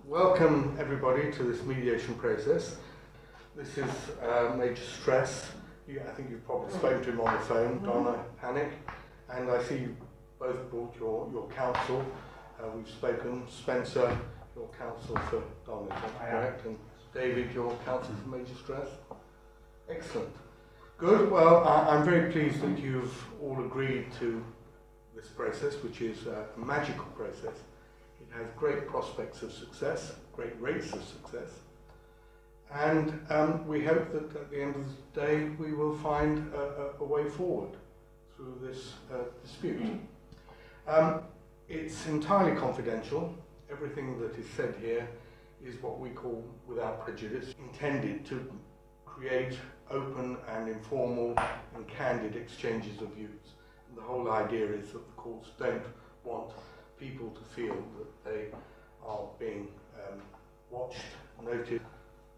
Welcome everybody to this mediation process. This is Major Stress. I think you've probably spoken to him on the phone, Donna Panic, and I see you both brought your counsel. We've spoken. Spencer, your counsel for Donna, is that correct? And David, your counsel for Major Stress. Excellent. Good. Well, I'm very pleased that you've all agreed to this process, which is a magical process. It has great prospects of success, great rates of success, and we hope that at the end of the day we will find a way forward through this dispute. It's entirely confidential. Everything that is said here is what we call without prejudice, intended to create open and informal and candid exchanges of views. And the whole idea is that the courts don't want people to feel that they are being watched, noted,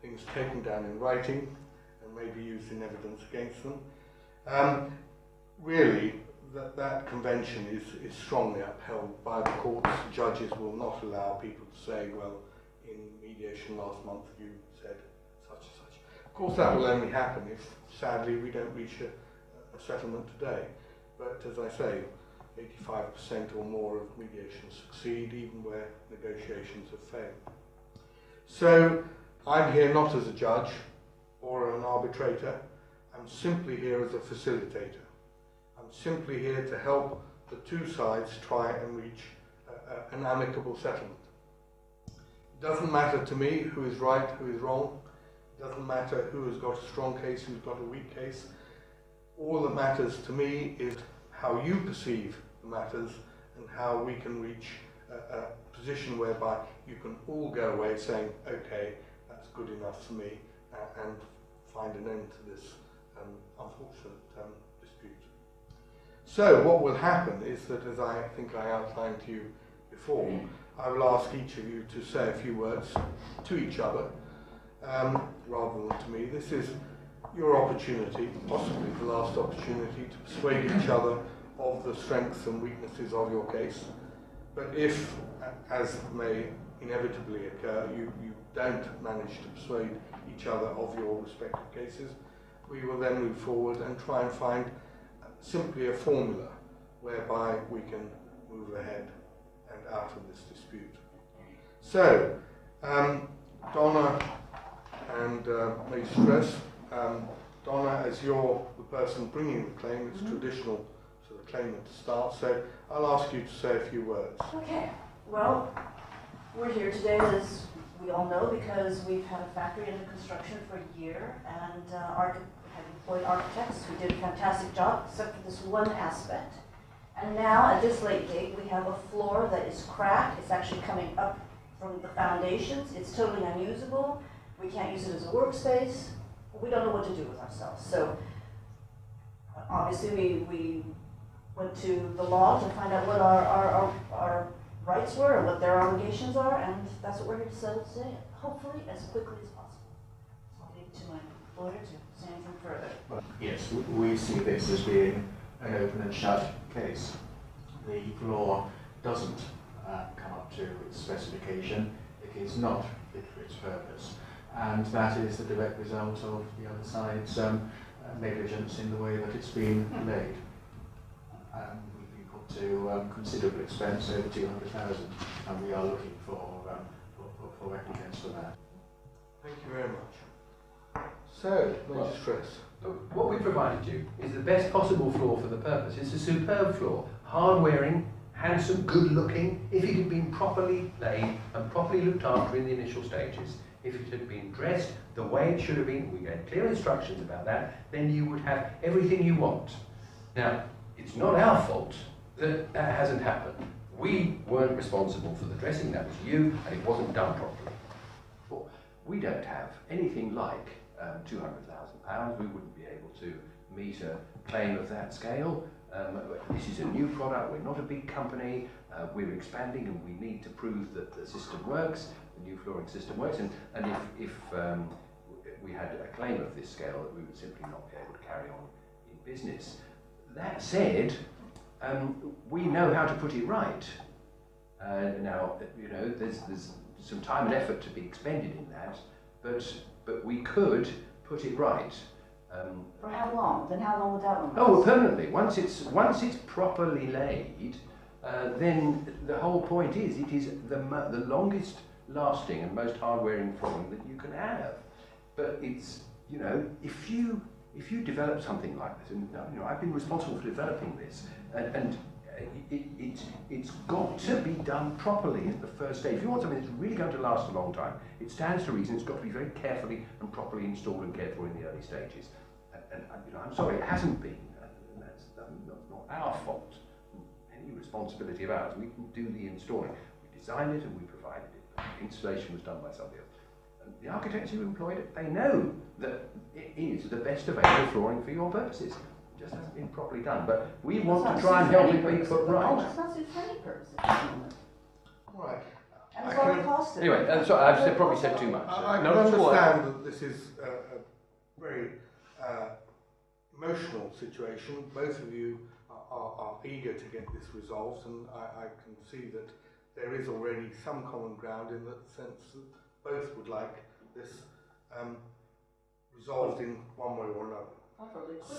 things taken down in writing and maybe used in evidence against them. Really, that convention is strongly upheld by the courts. Judges will not allow people to say, well, in mediation last month you said such and such. Of course that will only happen if, sadly, we don't reach a settlement today. But as I say, 85% or more of mediations succeed, even where negotiations have failed. So I'm here not as a judge or an arbitrator. I'm simply here as a facilitator. I'm simply here to help the two sides try and reach an amicable settlement. It doesn't matter to me who is right, who is wrong. It doesn't matter who has got a strong case, who's got a weak case. All that matters to me is how you perceive the matters and how we can reach a position whereby you can all go away saying, okay, that's good enough for me, and find an end to this unfortunate dispute. So what will happen is that, as I think I outlined to you before, I will ask each of you to say a few words to each other rather than to me. This is your opportunity, possibly the last opportunity, to persuade each other of the strengths and weaknesses of your case. But if, as may inevitably occur, you don't manage to persuade each other of your respective cases, we will then move forward and try and find simply a formula whereby we can move ahead and out of this dispute. So, Donna and Major Stress, Donna, as you're the person bringing the claim, it's traditional for the claimant to start, so I'll ask you to say a few words. Okay, well, we're here today, as we all know, because we've had a factory under construction for a year, and have employed architects who did a fantastic job, except for this one aspect. And now, at this late date, we have a floor that is cracked. It's actually coming up from the foundations. It's totally unusable. We can't use it as a workspace. We don't know what to do with ourselves. So, obviously, we went to the law to find out what our rights were and what their obligations are, and that's what we're here to settle today, hopefully as quickly as possible. So I'll leave it to my lawyer to say anything further. Yes, we see this as being an open and shut case. The law doesn't come up to its specification. It is not fit for its purpose, and that is the direct result of the other side's negligence in the way that it's been laid. We've been put to considerable expense, over 200,000, and we are looking for recompense for that. Thank you very much. So, Major Stress. What we provided you is the best possible floor for the purpose. It's a superb floor, hard-wearing, handsome, good-looking. If it had been properly laid and properly looked after in the initial stages, if it had been dressed the way it should have been, we had clear instructions about that, then you would have everything you want. Now, it's not our fault that that hasn't happened. We weren't responsible for the dressing, that was you, and it wasn't done properly. We don't have anything like £200,000. We wouldn't be able to meet a claim of that scale. This is a new product, we're not a big company, we're expanding, and we need to prove that the system works, the new flooring system works, and if we had a claim of this scale, that we would simply not be able to carry on in business. That said, we know how to put it right. Now, you know, there's some time and effort to be expended in that, but we could put it right. For how long? Then how long would that one last? Oh, well, permanently. Once it's properly laid, then the whole point is it is the longest lasting and most hard-wearing flooring that you can have. But it's, you know, if you develop something like this, and you know, I've been responsible for developing this, and it's got to be done properly at the first stage. If you want something that's really going to last a long time, it stands to reason it's got to be very carefully and properly installed and cared for in the early stages. And you know, I'm sorry, it hasn't been, and that's not our fault, any responsibility of ours. We can do the installing. We designed it and we provided it. The installation was done by somebody else. And the architects who employed it, they know that it is the best available flooring for your purposes. It just hasn't been properly done. But we want to try and help it be put right. It's not suited for any purpose at the moment. Right. And it's already costed. Anyway, sorry, I've probably said too much. I can understand that this is a very emotional situation. Both of you are eager to get this resolved, and I can see that there is already some common ground in the sense that both would like this resolved in one way or another.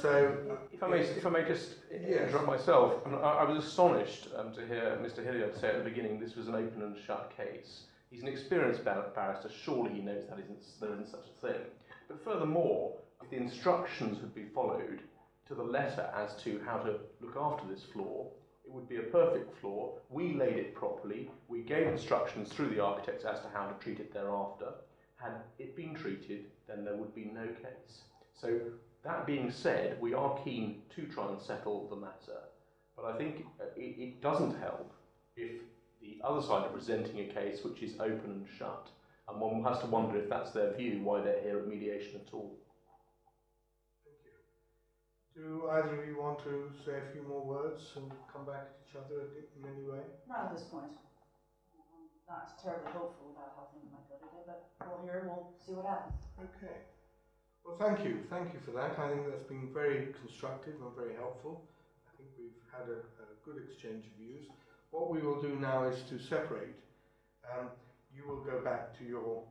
So, if I may just interrupt myself, I was astonished to hear Mr. Hilliard say at the beginning this was an open and shut case. He's an experienced barrister, surely he knows there isn't such a thing. But furthermore, if the instructions had been followed to the letter as to how to look after this floor, it would be a perfect floor. We laid it properly. We gave instructions through the architects as to how to treat it thereafter. Had it been treated, then there would be no case. So that being said, we are keen to try and settle the matter. But I think it doesn't help if the other side are presenting a case which is open and shut. And one has to wonder if that's their view, why they're here at mediation at all. do either of you want to say a few more words and come back at each other in any way? Not at this point. I'm not terribly hopeful about how things might go today, but we'll see what happens. Okay. Well, thank you. Thank you for that. I think that's been very constructive and very helpful. I think we've had a good exchange of views. What we will do now is to separate. You will go back to your